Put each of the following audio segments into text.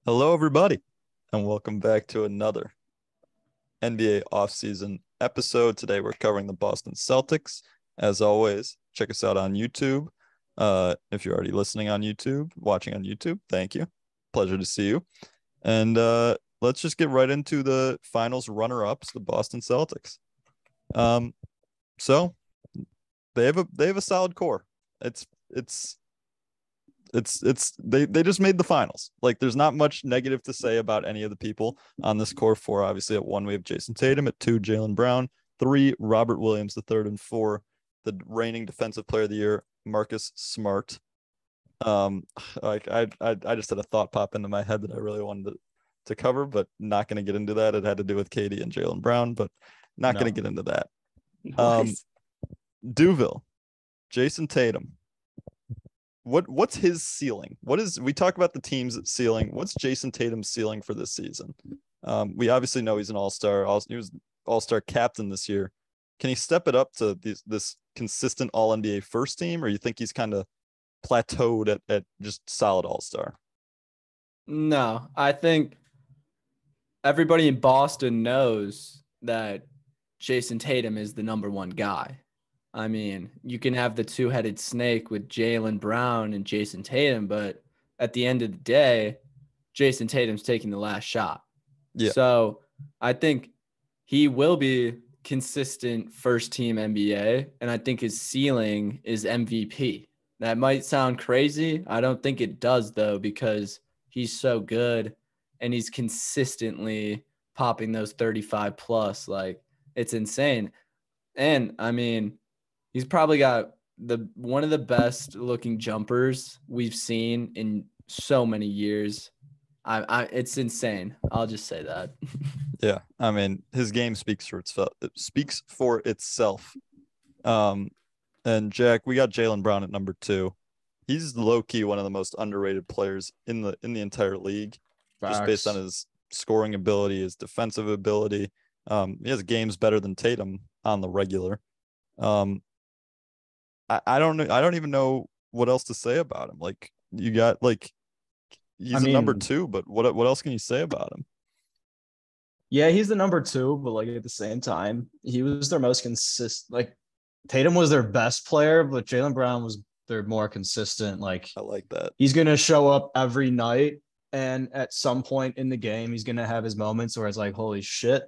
Hello, everybody, and welcome back to another NBA offseason episode. Today, we're covering the Boston Celtics. As always, check us out on YouTube. If you're already listening on YouTube, watching on YouTube, thank you. Pleasure to see you. And let's just get right into the finals runner-ups, the Boston Celtics. Um, so they have a solid core. It's they just made the finals. Like there's not much negative to say about any of the people on this core. Four, obviously, at one we have Jason Tatum, at two Jaylen Brown, three Robert Williams the third, and four the reigning defensive player of the year Marcus Smart. Like I just had a thought pop into my head that I really wanted to cover, but not going to get into that. It had to do with Katie and Jaylen Brown, but not going to No. get into that. Um, Nice. Duville, Jason Tatum, what's his ceiling? We talk about the team's ceiling. What's Jason Tatum's ceiling for this season? We obviously know he's an all-star. He was all-star captain this year. Can he step it up to this consistent all NBA first team, or you think he's kind of plateaued at just solid all-star? No, I think everybody in Boston knows that Jason Tatum is the number one guy. I mean, you can have the two-headed snake with Jaylen Brown and Jason Tatum, but at the end of the day, Jason Tatum's taking the last shot. Yeah. So I think he will be consistent first team NBA, and I think his ceiling is MVP. That might sound crazy. I don't think it does, though, because he's so good and he's consistently popping those 35 plus. Like, it's insane. And I mean, he's probably got the one of the best looking jumpers we've seen in so many years. It's insane. I'll just say that. Yeah. I mean, his game speaks for itself. It speaks for itself. Um, and Jack, we got Jaylen Brown at number two. He's low key one of the most underrated players in the entire league, just based on Facts. his scoring ability, his defensive ability. He has games better than Tatum on the regular. Um, I don't know. I don't even know what else to say about him. Like you got like I he's a number mean, two, but what else can you say about him? yeah, he's the number two, but like at the same time, he was their most consistent. Like Tatum was their best player, but Jaylen Brown was their more consistent. Like I like that. he's gonna show up every night, and at some point in the game, he's gonna have his moments where it's like, holy shit,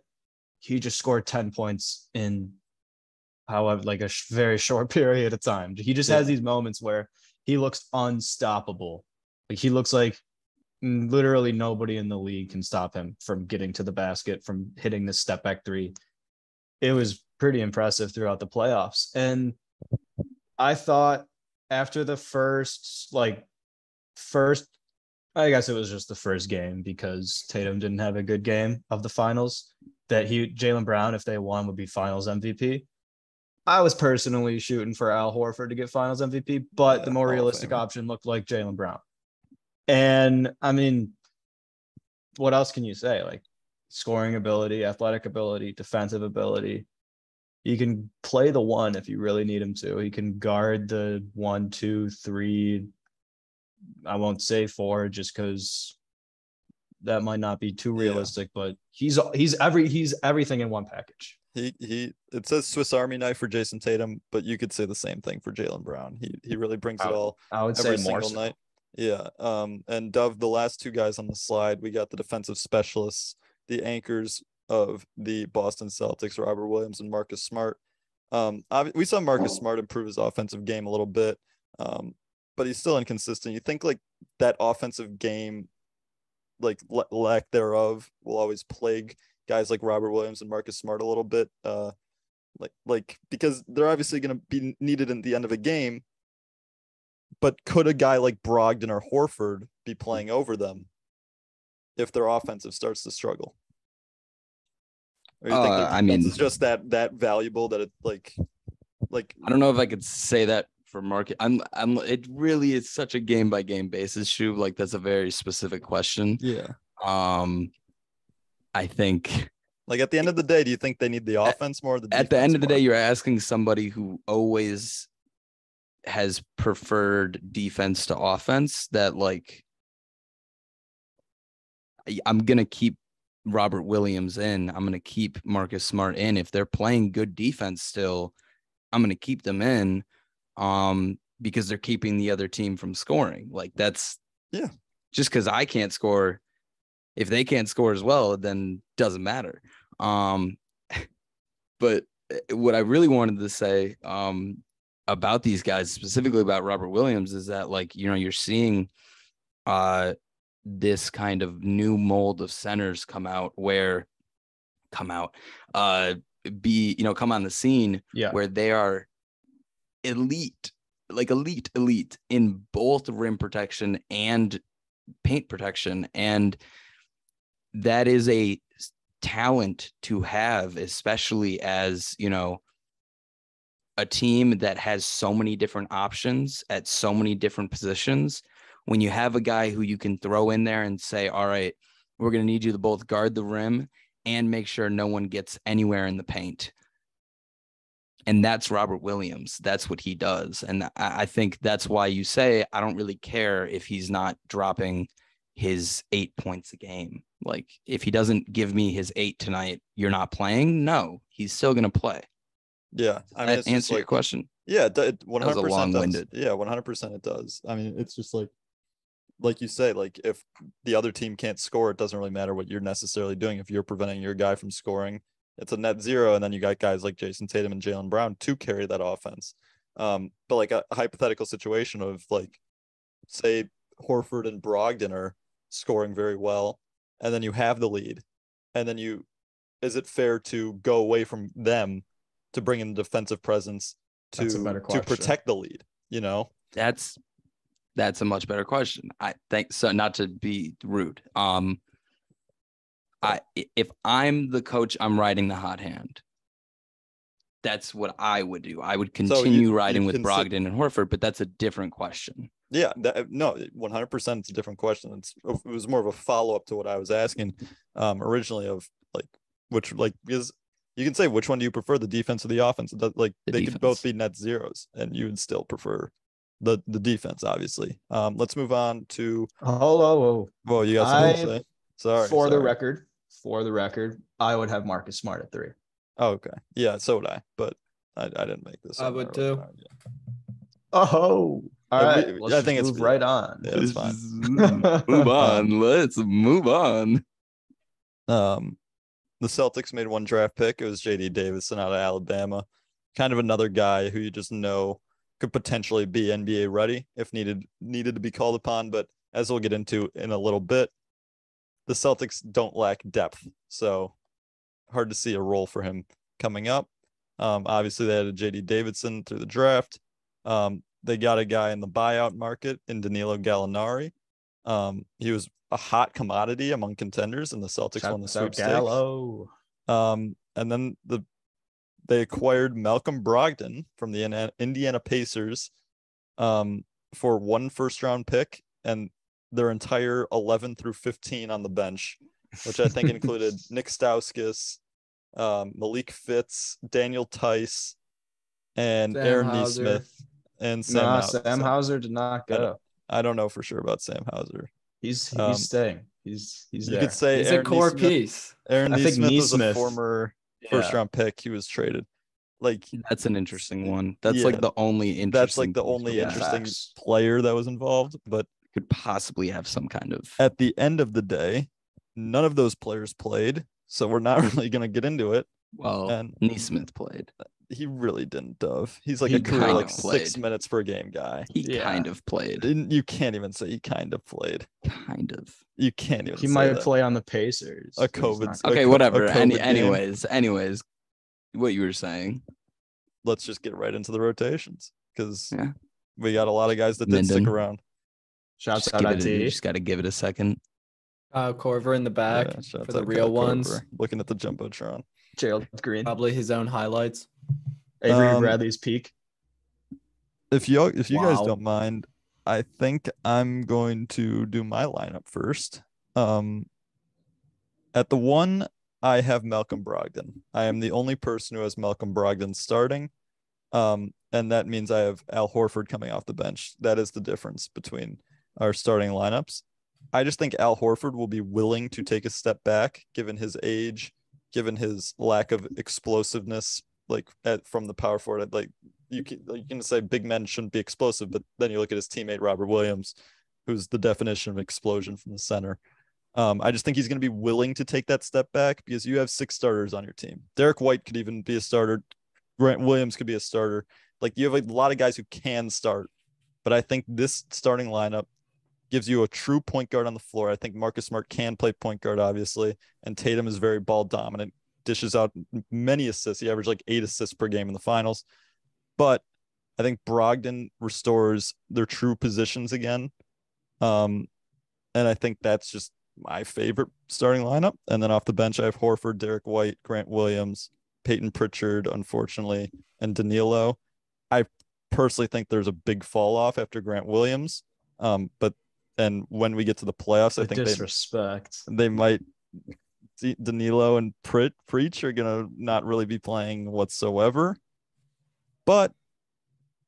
he just scored 10 points in however like a very short period of time. He just has Yeah. these moments where he looks unstoppable. Like he looks like literally nobody in the league can stop him from getting to the basket, from hitting the step back three. It was pretty impressive throughout the playoffs. And I thought after the first, I guess it was just the first game because Tatum didn't have a good game of the finals, that Jaylen Brown, if they won, would be finals MVP. I was personally shooting for Al Horford to get finals MVP, but the Yeah, more Hall of realistic Famer. option looked like Jaylen Brown. And I mean, what else can you say? Like scoring ability, athletic ability, defensive ability. He can play the one if you really need him to. He can guard the one, two, three. I won't say four just because that might not be too Yeah. realistic, but he's everything in one package. He it says Swiss Army knife for Jason Tatum, but you could say the same thing for Jaylen Brown. He really brings it all I would say every more single so. night. Yeah. And Dove, the last two guys on the slide, we got the defensive specialists, the anchors of the Boston Celtics, Robert Williams and Marcus Smart. We saw Marcus Smart improve his offensive game a little bit, but he's still inconsistent. You think like that offensive game, like lack thereof, will always plague guys like Robert Williams and Marcus Smart a little bit. Like because they're obviously going to be needed in the end of a game. But could a guy like Brogdon or Horford be playing over them if their offensive starts to struggle? Or you think their I defense is mean, just that valuable that it like I don't know if I could say that for market. It really is such a game by game basis, Shu. Like that's a very specific question. yeah. I think Like at the end of the day, do you think they need the offense more or the defense at the end of the more? day, you're asking somebody who always has preferred defense to offense that like I'm gonna keep Robert Williams in. I'm gonna keep Marcus Smart in. If they're playing good defense still, I'm gonna keep them in. Because they're keeping the other team from scoring. Like that's just because I can't score. If they can't score as well, then doesn't matter. But what I really wanted to say about these guys, specifically about Robert Williams, is that like, you're seeing this kind of new mold of centers come on the scene where they are elite in both rim protection and paint protection. And that is a talent to have, especially as, a team that has so many different options at so many different positions. When you have a guy who you can throw in there and say, all right, we're going to need you to both guard the rim and make sure no one gets anywhere in the paint. And that's Robert Williams. That's what he does. And I think that's why you say, I don't really care if he's not dropping his 8 points a game. Like, if he doesn't give me his 8 tonight, you're not playing? No, he's still going to play. Yeah. I mean, that answer your question? Yeah, 100% that was a long-winded. Yeah, 100% it does. I mean, it's just like you say, like if the other team can't score, it doesn't really matter what you're necessarily doing. If you're preventing your guy from scoring, it's a net zero. And then you got guys like Jason Tatum and Jaylen Brown to carry that offense. But like a hypothetical situation of like, say Horford and Brogdon are scoring very well, and then you have the lead, and then is it fair to go away from them to bring in defensive presence to protect the lead? That's a much better question. I think so. Not to be rude. If I'm the coach, I'm riding the hot hand. That's what I would do. I would continue riding with Brogdon and Horford, but that's a different question. Yeah, no, 100%. It's a different question. It was more of a follow up to what I was asking originally of like because you can say which one do you prefer, the defense or the offense? They could both be net zeros, and you would still prefer the defense, obviously. Let's move on to. Well, you got something to say? Sorry. For the record, I would have Marcus Smart at 3. Oh, okay. Yeah, so would I, but I didn't make this. I would too. Oh, all right. I think it's move right on. Yeah, it's fine. Move on. Let's move on. The Celtics made one draft pick. It was J.D. Davison out of Alabama. Kind of another guy who you just know could potentially be NBA ready if needed to be called upon. But as we'll get into in a little bit, the Celtics don't lack depth, so hard to see a role for him coming up. Obviously, they had a J.D. Davison through the draft. They got a guy in the buyout market in Danilo Gallinari. He was a hot commodity among contenders, and the Celtics won the sweepstakes. And then they acquired Malcolm Brogdon from the Indiana Pacers for 1 first-round pick and their entire 11 through 15 on the bench, which I think included Nick Stauskas, Malik Fitz, Daniel Tice, and Aaron Nesmith. And Sam Hauser did not go. I don't know for sure about Sam Hauser. He's staying. He's you there. could say he's Aaron a core Nesmith, piece. Aaron Nesmith was a former first-round pick. He was traded. Like, that's an interesting one. That's like the only interesting. That's like the only interesting player that was involved, but could possibly have some kind of. At the end of the day, none of those players played, so we're not really going to get into it. Well, and Nesmith played. He really didn't, Dove. He's like a career 6 minutes per game guy. He kind of played. You can't even say he kind of played. Kind of. You can't even. He might play on the Pacers. Whatever. Anyways, what you were saying. Let's just get right into the rotations because we got a lot of guys that did stick around. Shouts out IT. You just got to give it a second. Corver in the back for the real ones. Corver, looking at the Jumbotron. Gerald Green. Probably his own highlights. Avery Bradley's peak. If you guys don't mind, I think I'm going to do my lineup first. At the 1, I have Malcolm Brogdon. I am the only person who has Malcolm Brogdon starting. And that means I have Al Horford coming off the bench. That is the difference between our starting lineups. I just think Al Horford will be willing to take a step back given his age, given his lack of explosiveness, from the power forward. Like you can say big men shouldn't be explosive, but then you look at his teammate Robert Williams, who's the definition of explosion from the center. I just think he's going to be willing to take that step back because you have 6 starters on your team. Derek White could even be a starter. Grant Williams could be a starter. Like you have a lot of guys who can start, but I think this starting lineup gives you a true point guard on the floor. I think Marcus Smart can play point guard, obviously, and Tatum is very ball dominant, dishes out many assists. He averaged like 8 assists per game in the finals. But I think Brogdon restores their true positions again. And I think that's just my favorite starting lineup. And then off the bench, I have Horford, Derek White, Grant Williams, Peyton Pritchard, unfortunately, and Danilo. I personally think there's a big fall off after Grant Williams. But when we get to the playoffs, I think they might see Danilo and Preach are gonna not really be playing whatsoever. But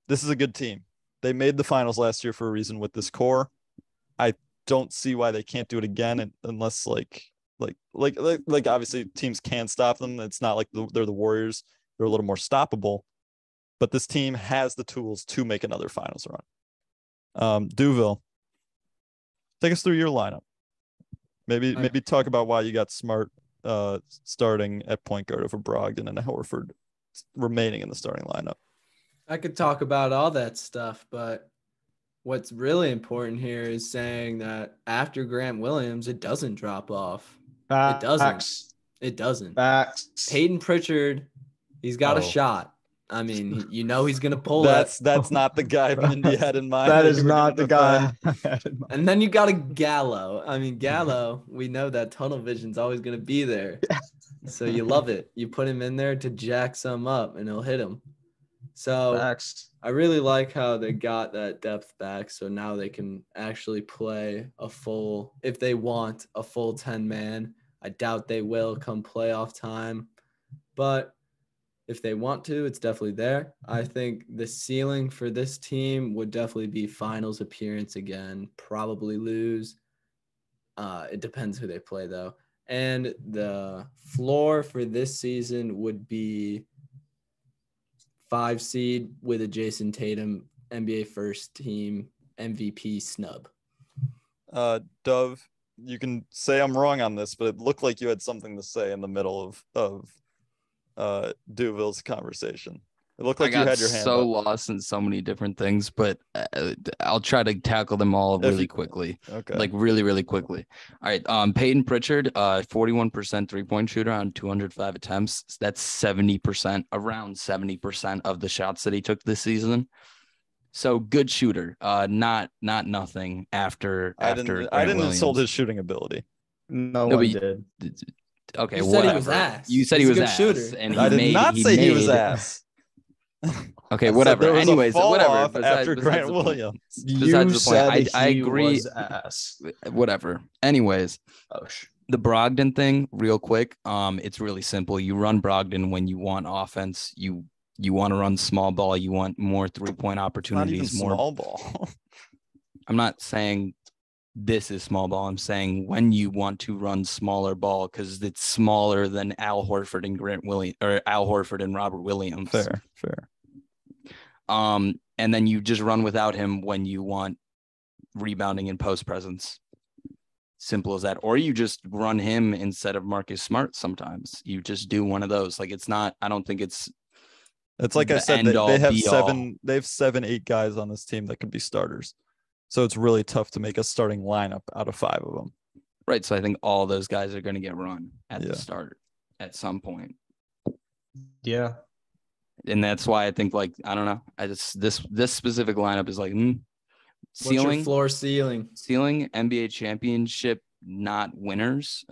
this is a good team. They made the finals last year for a reason with this core. I don't see why they can't do it again unless like obviously teams can stop them. It's not like they're the Warriors. They're a little more stoppable. But this team has the tools to make another finals run. Duville, take us through your lineup. Maybe talk about why you got Smart starting at point guard over Brogdon and Horford remaining in the starting lineup. I could talk about all that stuff, but what's really important here is saying that after Grant Williams, it doesn't drop off. It doesn't. Facts. Peyton Pritchard, he's got a shot. I mean, he's going to pull it. That's not the guy Mindy had in mind. That is not the guy. And then you got a Gallo. I mean, Gallo, we know that tunnel vision's always going to be there. So you love it. You put him in there to jack some up, and he'll hit him. So Facts. I really like how they got that depth back. So now they can actually play if they want, a full 10-man. I doubt they will come playoff time. But if they want to, it's definitely there. I think the ceiling for this team would definitely be finals appearance again, probably lose. It depends who they play, though. And the floor for this season would be 5 seed with a Jason Tatum NBA first team MVP snub. Dove, you can say I'm wrong on this, but it looked like you had something to say in the middle of Duville's conversation. It looked like you had your hand so up. Lost in so many different things, but I'll try to tackle them all really quickly. Okay. Like really, really quickly. All right. Peyton Pritchard, 41% 3-point shooter on 205 attempts. That's 70%, around 70% of the shots that he took this season. So good shooter. Not nothing after. I didn't insult his shooting ability. No one did. Okay, you whatever. Said he was ass. You said he was ass, shooter. And I did not say he was ass. Okay, whatever. Anyways, whatever. After Grant Williams, you said I agree. Was ass. Whatever. Anyways, the Brogdon thing, real quick. It's really simple. You run Brogdon when you want offense. You want to run small ball. You want more 3-point opportunities. Not even small ball. I'm not saying this is small ball. I'm saying when you want to run smaller ball because it's smaller than Al Horford and Al Horford and Robert Williams. Fair. And then you just run without him when you want rebounding and post presence. Simple as that. Or you just run him instead of Marcus Smart. Sometimes you just do one of those. Like I don't think it's like I said, they have 7-8 guys on this team that could be starters. So it's really tough to make a starting lineup out of 5 of them. Right. So I think all those guys are going to get run at the start at some point. Yeah. And that's why I think, like, I don't know. This specific lineup is like ceiling. What's your floor ceiling? Ceiling, NBA championship, not winners.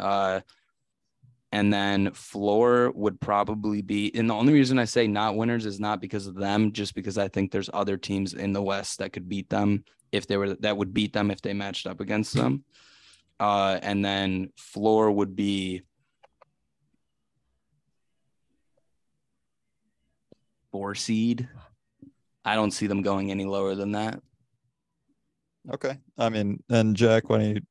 And then floor would probably be, and the only reason I say not winners is not because of them, just because I think there's other teams in the West that could beat them that would beat them if they matched up against them. And then floor would be 4 seed. I don't see them going any lower than that. Okay. I mean, and Jack, why don't you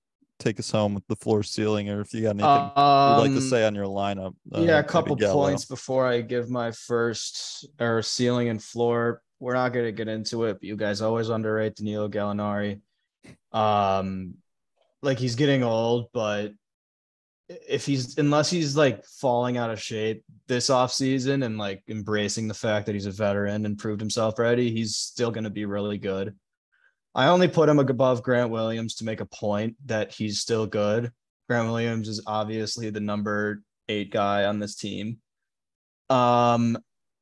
take us home with the floor ceiling, or if you got anything you'd like to say on your lineup. A couple points before I give my first or ceiling and floor. We're not going to get into it, but you guys always underrate Danilo Gallinari. Like he's getting old, but unless he's like falling out of shape this offseason and like embracing the fact that he's a veteran and proved himself ready, he's still going to be really good. I only put him above Grant Williams to make a point that he's still good. Grant Williams is obviously the number 8 guy on this team.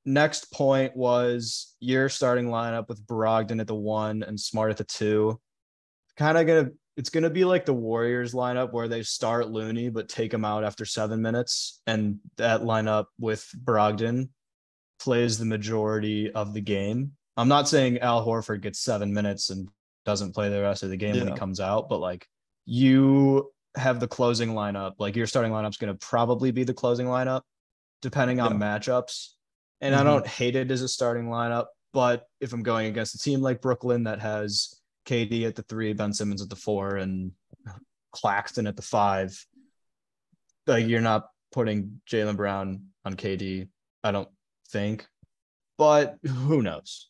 Next point was your starting lineup with Brogdon at the 1 and Smart at the 2. It's gonna be like the Warriors lineup where they start Looney but take him out after 7 minutes, and that lineup with Brogdon plays the majority of the game. I'm not saying Al Horford gets 7 minutes and doesn't play the rest of the game when he comes out, but like you have the closing lineup, like your starting lineup's gonna probably be the closing lineup depending on matchups. And I don't hate it as a starting lineup, but if I'm going against a team like Brooklyn that has KD at the 3, Ben Simmons at the 4, and Claxton at the 5, like you're not putting Jaylen Brown on KD, I don't think, but who knows?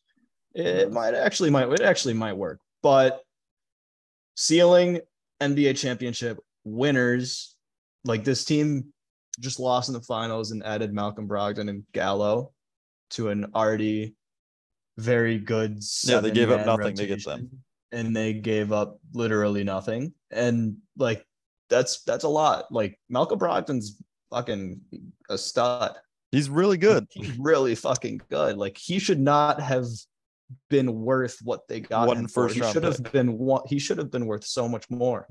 It actually might work. But ceiling NBA championship winners, like this team just lost in the finals and added Malcolm Brogdon and Gallo to an already very good 7-man they gave up nothing rotation, to get them. And they gave up literally nothing. And like that's a lot. Like Malcolm Brogdon's fucking a stud. He's really good. He's really fucking good. Like he should not have been worth what they got him for. He should have been worth so much more.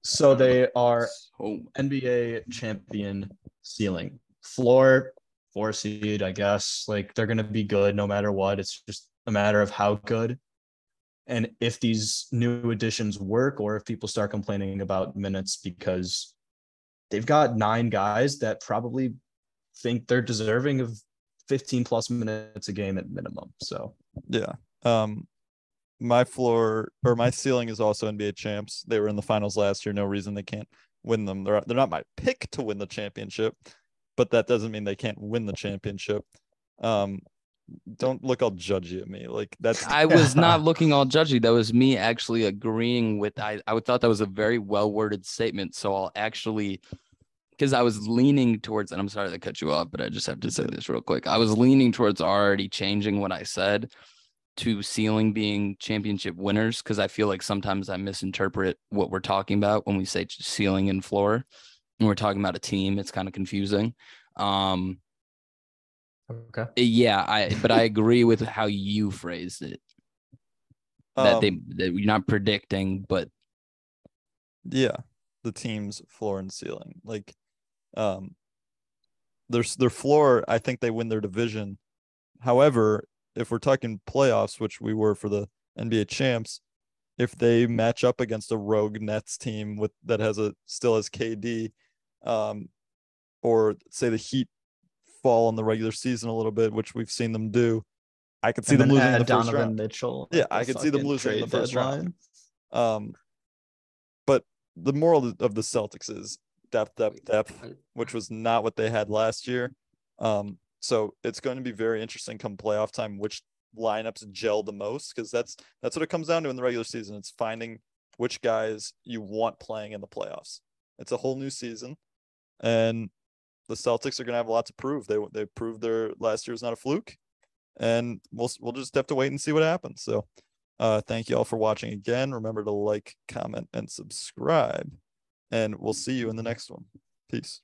So they are NBA champion ceiling. Floor 4 seed, I guess. Like they're gonna be good no matter what. It's just a matter of how good. And if these new additions work, or if people start complaining about minutes, because they've got 9 guys that probably think they're deserving of 15 plus minutes a game at minimum. So yeah. My floor or my ceiling is also NBA champs. They were in the finals last year. No reason they can't win them. They're not my pick to win the championship, but that doesn't mean they can't win the championship. Don't look all judgy at me. Like that's I was not looking all judgy. That was me actually agreeing with I thought that was a very well worded statement. So I'll actually, because I was leaning towards, and I'm sorry to cut you off, but I just have to say this real quick. I was leaning towards already changing what I said to ceiling being championship winners, because I feel like sometimes I misinterpret what we're talking about when we say ceiling and floor. When we're talking about a team, it's kind of confusing. Okay. Yeah, but I agree with how you phrased it. That you're not predicting, but yeah, the team's floor and ceiling. Like their floor, I think they win their division. However, if we're talking playoffs, which we were for the NBA champs, if they match up against a rogue Nets team that still has KD, or say the Heat fall in the regular season a little bit, which we've seen them do, I could see them losing in the first round. Mitchell, yeah, I could see them losing in the first round. But the moral of the Celtics is depth, which was not what they had last year. So it's going to be very interesting come playoff time, which lineups gel the most, because that's what it comes down to in the regular season. It's finding which guys you want playing in the playoffs. It's a whole new season, and the Celtics are going to have a lot to prove. They proved their last year was not a fluke, and we'll just have to wait and see what happens. So thank you all for watching again. Remember to like, comment, and subscribe, and we'll see you in the next one. Peace.